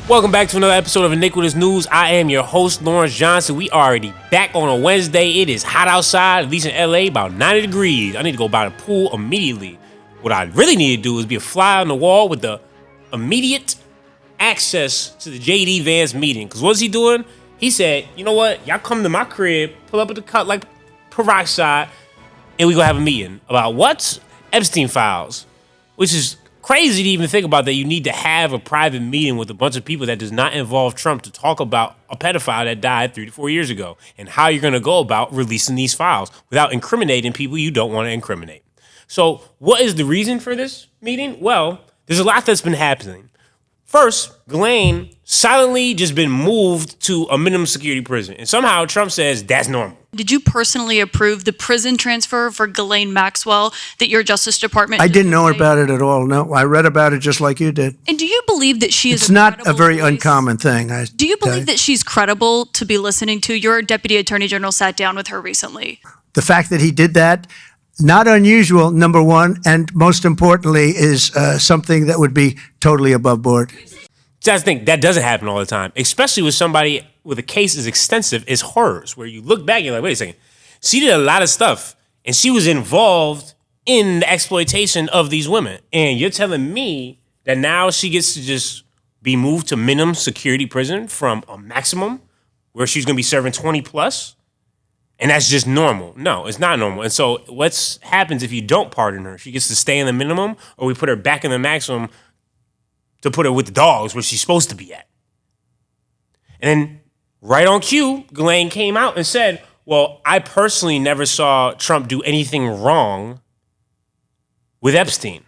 Welcome back to another episode of Iniquitous News. I am your host, Lawrence Johnson. We are already back on a Wednesday. It is hot outside, at least in LA, about 90 degrees. I need to go by the pool immediately. What I really need to do is be a fly on the wall with the immediate access to the JD Vance meeting. Because what's he doing? He said, you know what? Y'all come to my crib, pull up at the cut like peroxide, and we gonna have a meeting about what? Epstein files. Which is crazy to even think about, that you need to have a private meeting with a bunch of people that does not involve Trump to talk about a pedophile that died 3 to 4 years ago and how you're going to go about releasing these files without incriminating people you don't want to incriminate. So what is the reason for this meeting? Well, there's a lot that's been happening. First, Ghislaine silently just been moved to a minimum security prison. And somehow Trump says that's normal. Did you personally approve the prison transfer for Ghislaine Maxwell that your Justice Department? I didn't know about it at all. No, I read about it just like you did. And do you believe that she is It's not a very uncommon thing. Do you believe that she's credible to be listening to? Your Deputy Attorney General sat down with her recently. The fact that he did that, not unusual, number one, and most importantly, is something that would be totally above board. So I think that doesn't happen all the time, especially with somebody with a case as extensive as hers, where you look back and you're like, wait a second, she did a lot of stuff, and she was involved in the exploitation of these women. And you're telling me that now she gets to just be moved to minimum security prison from a maximum, where she's going to be serving 20 plus? And that's just normal. No, it's not normal. And so what happens if you don't pardon her? She gets to stay in the minimum, or we put her back in the maximum to put her with the dogs where she's supposed to be at. And then right on cue, Ghislaine came out and said, well, I personally never saw Trump do anything wrong with Epstein.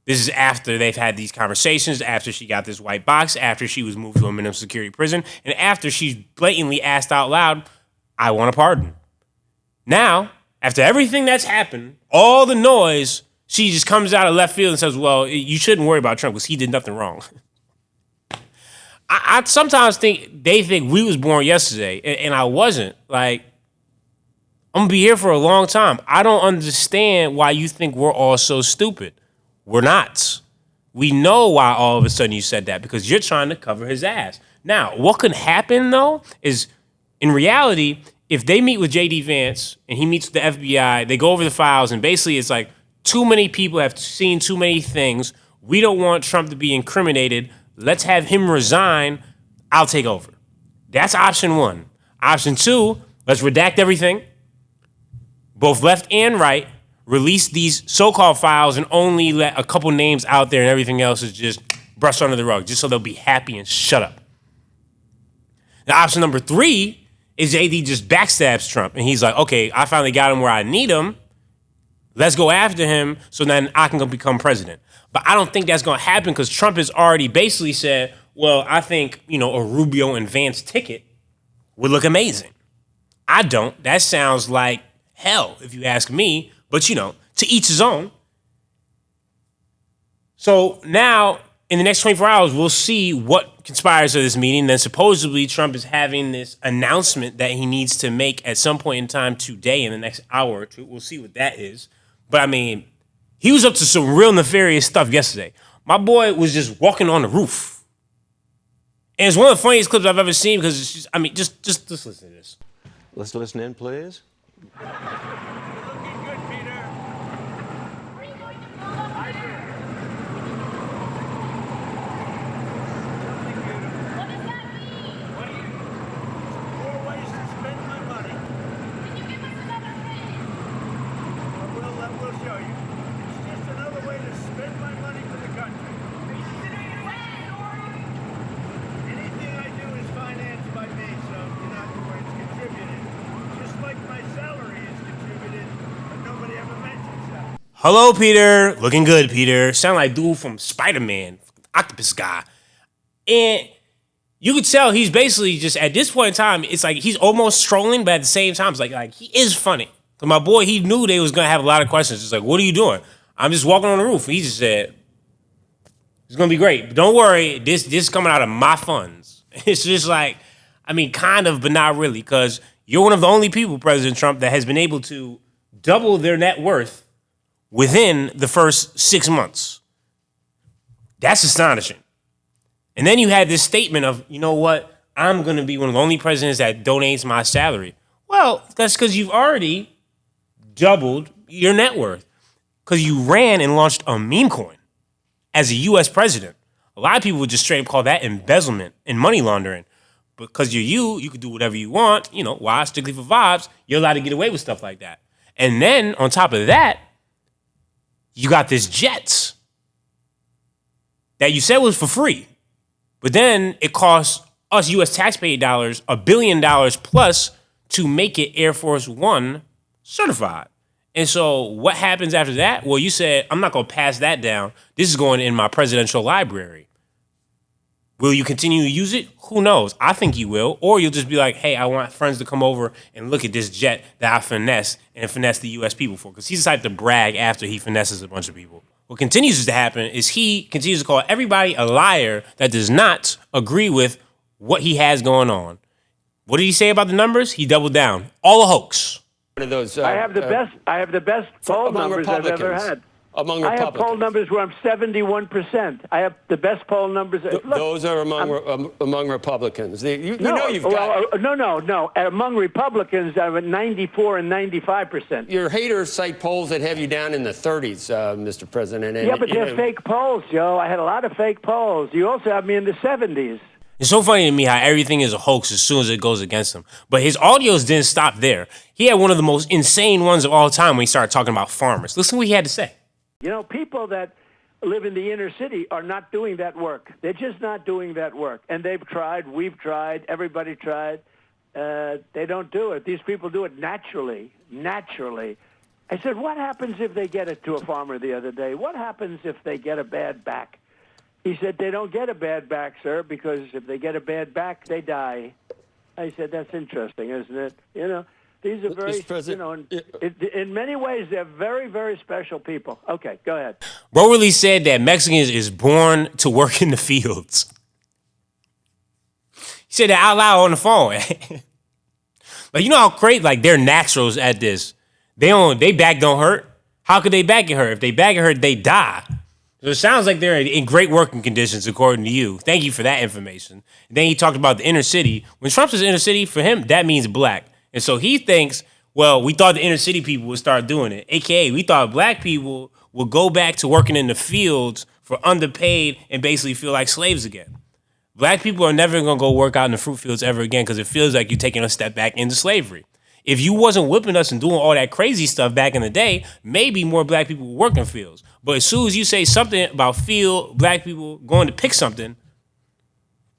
This is after they've had these conversations, after she got this white box, after she was moved to a minimum security prison, and after she's blatantly asked out loud, I want a pardon. Now, after everything that's happened, all the noise, she just comes out of left field and says, well, you shouldn't worry about Trump because he did nothing wrong. I sometimes think they think we was born yesterday, and I wasn't. Like, I'm going to be here for a long time. I don't understand why you think we're all so stupid. We're not. We know why all of a sudden you said that, because you're trying to cover his ass. Now, what could happen, though, is in reality, if they meet with JD Vance and he meets with the FBI, they go over the files, and basically it's like, too many people have seen too many things. We don't want Trump to be incriminated. Let's have him resign. I'll take over. That's option one. Option two, let's redact everything, both left and right, release these so-called files and only let a couple names out there, and everything else is just brushed under the rug, just so they'll be happy and shut up. Now, option number three is JD just backstabs Trump, and he's like, okay, I finally got him where I need him. Let's go after him so then I can become president. But I don't think that's going to happen, because Trump has already basically said, well, I think, a Rubio and Vance ticket would look amazing. I don't. That sounds like hell, if you ask me. But, to each his own. So now, in the next 24 hours, we'll see what conspires to this meeting. Then supposedly Trump is having this announcement that he needs to make at some point in time today, in the next hour or two. We'll see what that is. But I mean, he was up to some real nefarious stuff yesterday. My boy was just walking on the roof. And it's one of the funniest clips I've ever seen, because it's just, just listen to this. Let's listen in, please. Hello, Peter. Looking good, Peter. Sound like dude from Spider-Man, octopus guy. And you could tell he's basically just, at this point in time, it's like he's almost trolling, but at the same time, it's like he is funny. Because my boy, he knew they was going to have a lot of questions. It's like, what are you doing? I'm just walking on the roof. He just said, it's going to be great. But don't worry, this is coming out of my funds. It's just like, kind of, but not really. Because you're one of the only people, President Trump, that has been able to double their net worth within the first 6 months. That's astonishing. And then you had this statement of, you know what, I'm going to be one of the only presidents that donates my salary. Well, that's because you've already doubled your net worth because you ran and launched a meme coin as a U.S. president. A lot of people would just straight up call that embezzlement and money laundering. Because you could do whatever you want. You know, why? Strictly for vibes. You're allowed to get away with stuff like that. And then on top of that, you got this jets that you said was for free. But then it costs us U.S. taxpayer dollars $1 billion plus to make it Air Force One certified. And so what happens after that? Well, you said, I'm not going to pass that down. This is going in my presidential library. Will you continue to use it? Who knows? I think you will. Or you'll just be like, hey, I want friends to come over and look at this jet that I finesse the U.S. people for. Because he's the type to brag after he finesses a bunch of people. What continues to happen is he continues to call everybody a liar that does not agree with what he has going on. What did he say about the numbers? He doubled down. All a hoax. One of those, I have the best poll numbers I've ever had. Among I Republicans. have poll numbers where I'm 71%. I have the best poll numbers. Look, those are among Republicans. You know you've got... No. Among Republicans, I'm at 94 and 95%. Your haters cite polls that have you down in the 30s, Mr. President. And, yeah, but they're fake polls, Joe. I had a lot of fake polls. You also have me in the 70s. It's so funny to me how everything is a hoax as soon as it goes against him. But his audios didn't stop there. He had one of the most insane ones of all time when he started talking about farmers. Listen to what he had to say. You know, people that live in the inner city are not doing that work. They're just not doing that work. And they've tried. We've tried. Everybody tried. They don't do it. These people do it naturally. I said, what happens if they get it to a farmer the other day? What happens if they get a bad back? He said, they don't get a bad back, sir, because if they get a bad back, they die. I said, that's interesting, isn't it? You know, these are very, you know, in many ways, they're very, very special people. Okay, go ahead. Bro really said that Mexicans is born to work in the fields. He said that out loud on the phone. Like, you know how crazy, like, they're naturals at this. They back don't hurt. How could they back get hurt? If they back get hurt, they die. So it sounds like they're in great working conditions, according to you. Thank you for that information. And then he talked about the inner city. When Trump says inner city, for him, that means black. And so he thinks, well, we thought the inner city people would start doing it. AKA, we thought black people would go back to working in the fields for underpaid and basically feel like slaves again. Black people are never going to go work out in the fruit fields ever again because it feels like you're taking a step back into slavery. If you wasn't whipping us and doing all that crazy stuff back in the day, maybe more black people would work in fields. But as soon as you say something about black people going to pick something,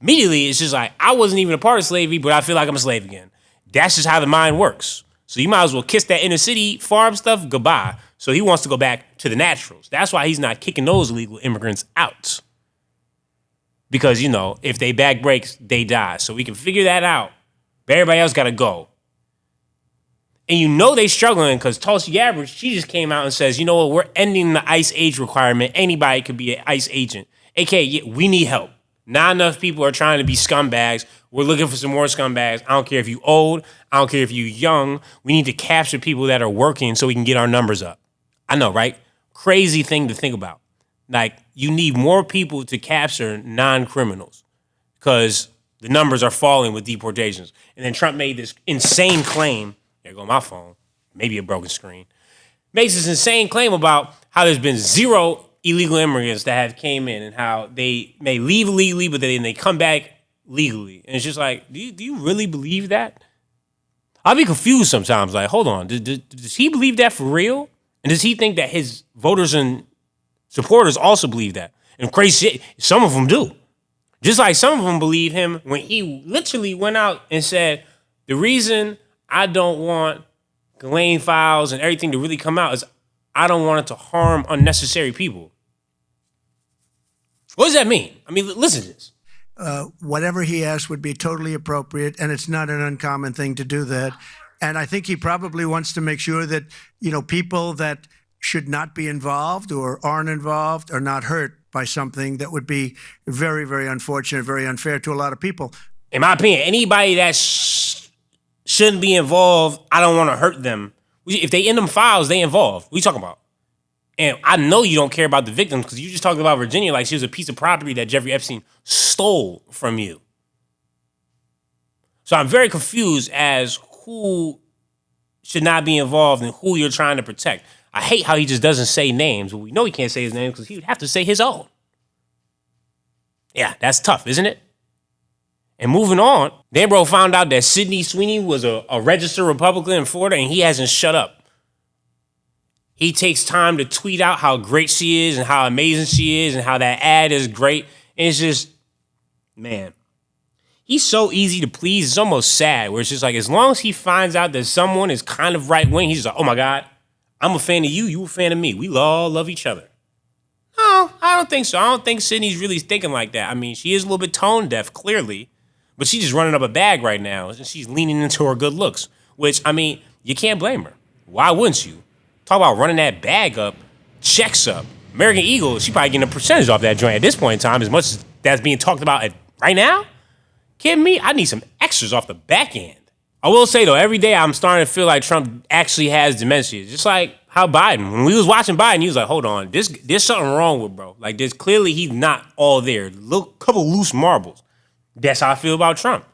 immediately it's just like, I wasn't even a part of slavery, but I feel like I'm a slave again. That's just how the mind works. So you might as well kiss that inner city farm stuff goodbye. So he wants to go back to the naturals. That's why he's not kicking those illegal immigrants out. Because, you know, if they back breaks, they die. So we can figure that out. But everybody else got to go. And you know they struggling because Tulsi Gabbard, she just came out and says, you know what, we're ending the ICE age requirement. Anybody could be an ICE agent. AKA, we need help. Not enough people are trying to be scumbags. We're looking for some more scumbags. I don't care if you old. I don't care if you young. We need to capture people that are working so we can get our numbers up. I know, right? Crazy thing to think about. Like, you need more people to capture non-criminals because the numbers are falling with deportations. And then Trump made this insane claim. There go my phone. Maybe a broken screen. Makes this insane claim about how there's been zero illegal immigrants that have came in and how they may leave illegally, but then they come back legally. And it's just like, do you really believe that? I'll be confused sometimes. Like, hold on. Does he believe that for real? And does he think that his voters and supporters also believe that? And crazy shit, some of them do. Just like some of them believe him when he literally went out and said, the reason I don't want Ghislaine Files and everything to really come out is I don't want it to harm unnecessary people. What does that mean? I mean, listen to this. Whatever he asked would be totally appropriate, and it's not an uncommon thing to do that. And I think he probably wants to make sure that, you know, people that should not be involved or aren't involved are not hurt by something that would be very, very unfortunate, very unfair to a lot of people. In my opinion, anybody that shouldn't be involved, I don't want to hurt them. If they in them files, they involved. What are you talking about? And I know you don't care about the victims because you just talked about Virginia like she was a piece of property that Jeffrey Epstein stole from you. So I'm very confused as who should not be involved and who you're trying to protect. I hate how he just doesn't say names, but we know he can't say his name because he would have to say his own. Yeah, that's tough, isn't it? And moving on, Dan Bro found out that Sydney Sweeney was a registered Republican in Florida and he hasn't shut up. He takes time to tweet out how great she is and how amazing she is and how that ad is great. And it's just, man, he's so easy to please. It's almost sad where it's just like, as long as he finds out that someone is kind of right wing, he's just like, oh my God, I'm a fan of you. You a fan of me. We all love each other. No, I don't think so. I don't think Sydney's really thinking like that. I mean, she is a little bit tone deaf, clearly, but she's just running up a bag right now. And she's leaning into her good looks, which, I mean, you can't blame her. Why wouldn't you? Talk about running that bag up, checks up. American Eagle, she probably getting a percentage off that joint at this point in time, as much as that's being talked about right now. Kidding me? I need some extras off the back end. I will say, though, every day I'm starting to feel like Trump actually has dementia. Just like how Biden, when we was watching Biden, he was like, hold on, there's something wrong with bro. Like, there's clearly he's not all there. Couple loose marbles. That's how I feel about Trump.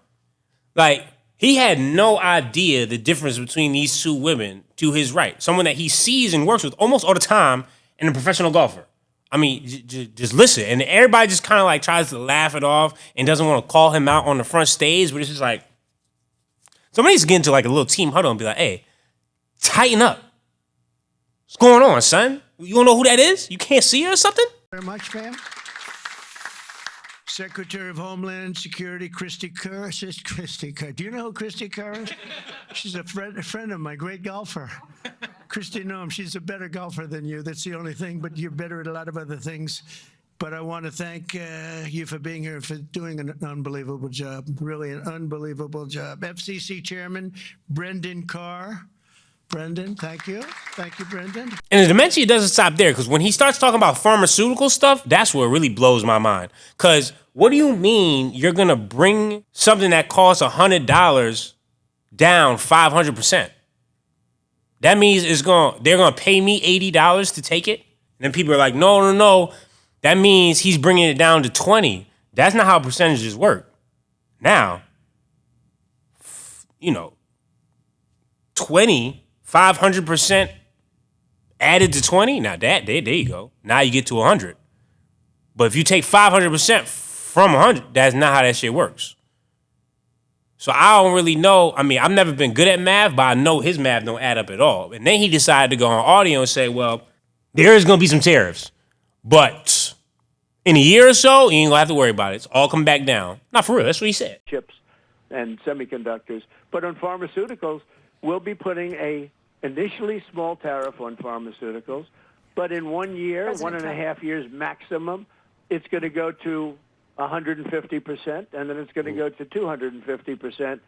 Like, he had no idea the difference between these two women to his right. Someone that he sees and works with almost all the time and a professional golfer. I mean, just listen. And everybody just kind of like tries to laugh it off and doesn't want to call him out on the front stage. But it's just like, somebody needs to get into like a little team huddle and be like, hey, tighten up. What's going on, son? You don't know who that is? You can't see her or something? Very much, ma'am. Secretary of Homeland Security, Christy Kerr. Christy Kerr. Do you know who Christy Kerr is? She's a friend of mine, great golfer. Christy, no, she's a better golfer than you. That's the only thing, but you're better at a lot of other things. But I want to thank you for being here, for doing an unbelievable job, really an unbelievable job. FCC Chairman Brendan Carr. Brendan, thank you. Thank you, Brendan. And the dementia doesn't stop there, because when he starts talking about pharmaceutical stuff, that's what really blows my mind. Because what do you mean you're going to bring something that costs $100 down 500%? That means they're going to pay me $80 to take it? And then people are like, no. That means he's bringing it down to 20. That's not how percentages work. Now, 500% added to 20. Now there you go. Now you get to 100. But if you take 500% from 100, that's not how that shit works. So I don't really know. I mean, I've never been good at math, but I know his math don't add up at all. And then he decided to go on audio and say, well, there is going to be some tariffs, but in a year or so, you ain't going to have to worry about it. It's all come back down. Not for real. That's what he said. Chips and semiconductors. But on pharmaceuticals, we'll be putting a initially small tariff on pharmaceuticals, but in 1 year, President 1.5 years maximum, it's going to go to 150%, and then it's going to go to 250%,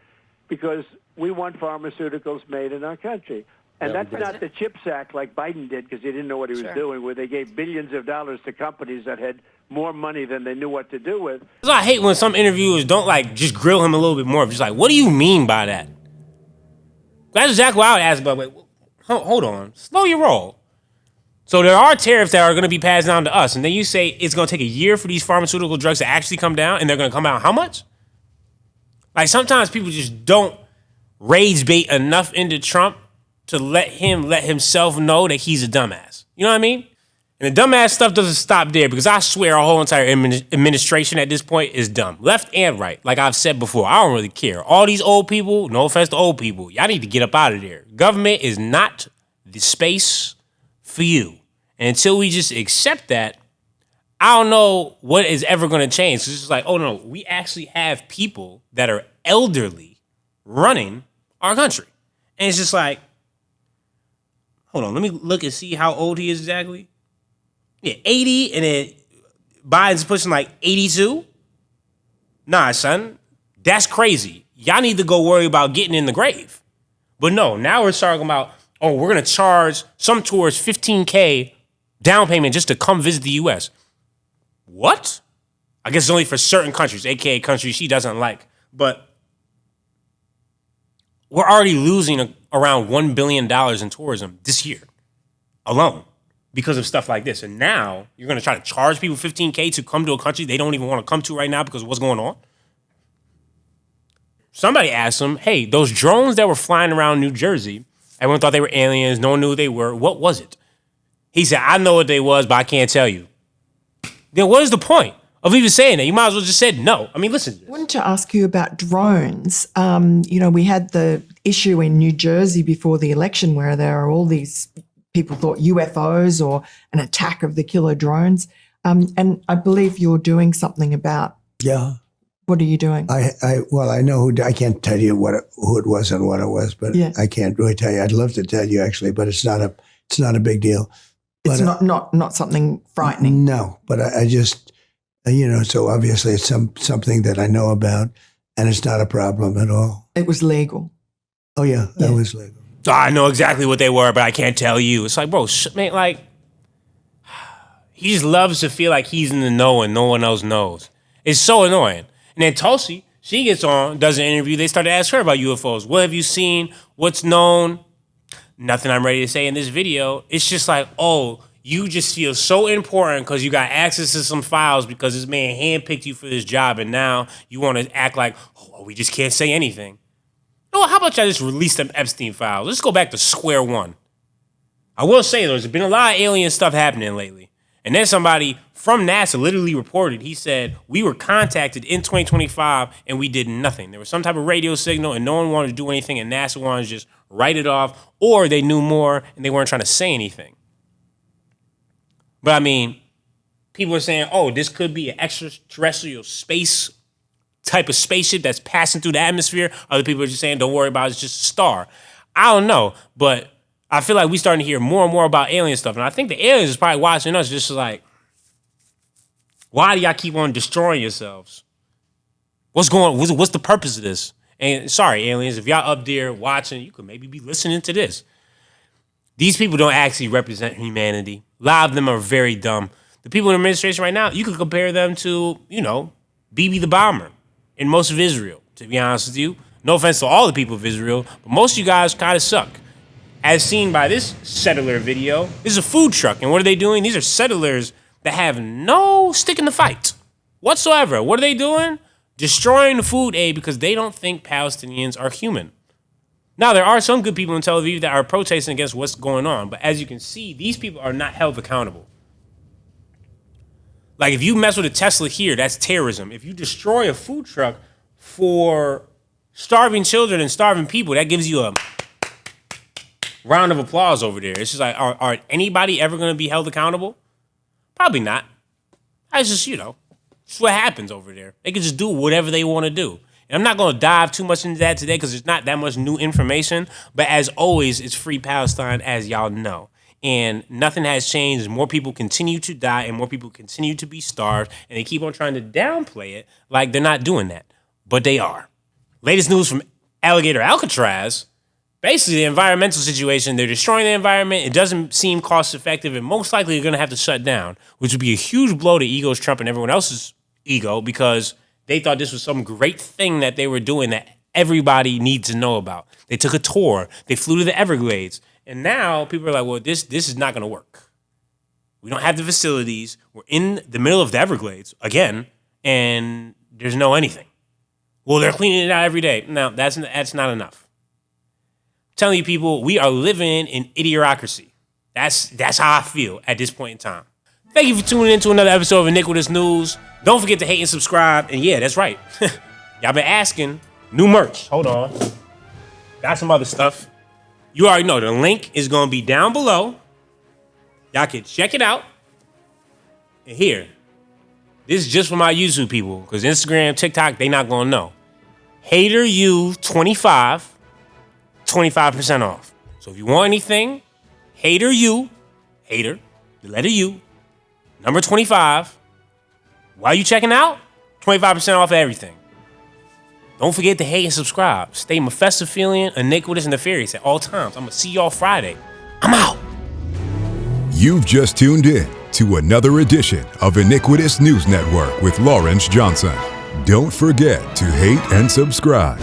because we want pharmaceuticals made in our country. And that's not the CHIPS Act like Biden did, because he didn't know what he was doing, where they gave billions of dollars to companies that had more money than they knew what to do with. So I hate when some interviewers don't like just grill him a little bit more. Just like, what do you mean by that? That's exactly what I would ask about. Wait, hold on. Slow your roll. So there are tariffs that are going to be passed down to us. And then you say it's going to take a year for these pharmaceutical drugs to actually come down, and they're going to come out how much? Like, sometimes people just don't rage bait enough into Trump to let himself know that he's a dumbass. You know what I mean? And the dumbass stuff doesn't stop there, because I swear our whole entire administration at this point is dumb. Left and right. Like I've said before, I don't really care. All these old people, no offense to old people, y'all need to get up out of there. Government is not the space for you. And until we just accept that, I don't know what is ever going to change. So it's just like, oh no, we actually have people that are elderly running our country. And it's just like, hold on, let me look and see how old he is exactly. Yeah, 80, and then Biden's pushing like 82? Nah, son, that's crazy. Y'all need to go worry about getting in the grave. But no, now we're talking about, oh, we're going to charge some tourists $15K down payment just to come visit the U.S. What? I guess it's only for certain countries, a.k.a. countries she doesn't like. But we're already losing around $1 billion in tourism this year alone. because of stuff like this. And now you're going to try to charge people $15K to come to a country they don't even want to come to right now because of what's going on. Somebody asked him, hey, those drones that were flying around New Jersey, everyone thought they were aliens. No one knew who they were. What was it? He said, I know what they was, but I can't tell you. Then what is the point of even saying that? You might as well just said no. I mean, listen. I wanted to ask you about drones. We had the issue in New Jersey before the election where there are all these people thought UFOs or an attack of the killer drones. And I believe you're doing something about. Yeah. What are you doing? I know I can't tell you who it was and what it was, but yeah. I can't really tell you. I'd love to tell you actually, but it's not a big deal. It's but, not something frightening. No, but I just, so obviously it's something that I know about, and it's not a problem at all. It was legal. Oh yeah, that was legal. I know exactly what they were, but I can't tell you. It's like, bro, man, like, he just loves to feel like he's in the know and no one else knows. It's so annoying. And then Tulsi, she gets on, does an interview. They start to ask her about UFOs. What have you seen? What's known? Nothing I'm ready to say in this video. It's just like, oh, you just feel so important because you got access to some files because this man handpicked you for this job, and now you want to act like, oh, we just can't say anything. Oh, how about y'all just release them Epstein files? Let's go back to square one. I will say there's been a lot of alien stuff happening lately. And then somebody from NASA literally reported, he said, we were contacted in 2025 and we did nothing. There was some type of radio signal and no one wanted to do anything, and NASA wanted to just write it off, or they knew more and they weren't trying to say anything. But I mean, people are saying, oh, this could be an extraterrestrial space type of spaceship that's passing through the atmosphere. Other people are just saying, don't worry about it, it's just a star. I don't know, but I feel like we're starting to hear more and more about alien stuff. And I think the aliens is probably watching us just like, why do y'all keep on destroying yourselves? What's the purpose of this? And sorry, aliens, if y'all up there watching, you could maybe be listening to this. These people don't actually represent humanity. A lot of them are very dumb. The people in the administration right now, you could compare them to, Bibi the bomber in most of Israel, to be honest with you. No offense to all the people of Israel, but most of you guys kind of suck. As seen by this settler video, this is a food truck, and what are they doing? These are settlers that have no stick in the fight whatsoever. What are they doing? Destroying the food aid because they don't think Palestinians are human. Now, there are some good people in Tel Aviv that are protesting against what's going on, but as you can see, these people are not held accountable. Like, if you mess with a Tesla here, that's terrorism. If you destroy a food truck for starving children and starving people, that gives you a round of applause over there. It's just like, are anybody ever going to be held accountable? Probably not. That's just, it's what happens over there. They can just do whatever they want to do. And I'm not going to dive too much into that today because there's not that much new information. But as always, it's free Palestine, as y'all know. And nothing has changed. More people continue to die and more people continue to be starved. And they keep on trying to downplay it like they're not doing that. But they are. Latest news from Alligator Alcatraz. Basically, the environmental situation, they're destroying the environment. It doesn't seem cost effective, and most likely they're going to have to shut down, which would be a huge blow to Ego's Trump and everyone else's ego because they thought this was some great thing that they were doing that everybody needs to know about. They took a tour. They flew to the Everglades. And now people are like, well, this is not going to work. We don't have the facilities. We're in the middle of the Everglades, again, and there's no anything. Well, they're cleaning it out every day. No, that's not enough. Telling you people, we are living in idiocracy. That's how I feel at this point in time. Thank you for tuning in to another episode of Iniquitous News. Don't forget to hate and subscribe. And yeah, that's right. Y'all been asking. New merch. Hold on. Got some other stuff. You already know the link is going to be down below. Y'all can check it out. And here, this is just for my YouTube people. Because Instagram, TikTok, they not going to know. Hater you 25. 25% off. So if you want anything, hater, the letter U, number 25. While you checking out, 25% off of everything. Don't forget to hate and subscribe. Stay Mephistophelian, iniquitous, and nefarious at all times. I'm going to see y'all Friday. I'm out. You've just tuned in to another edition of Iniquitous News Network with Lawrence Johnson. Don't forget to hate and subscribe.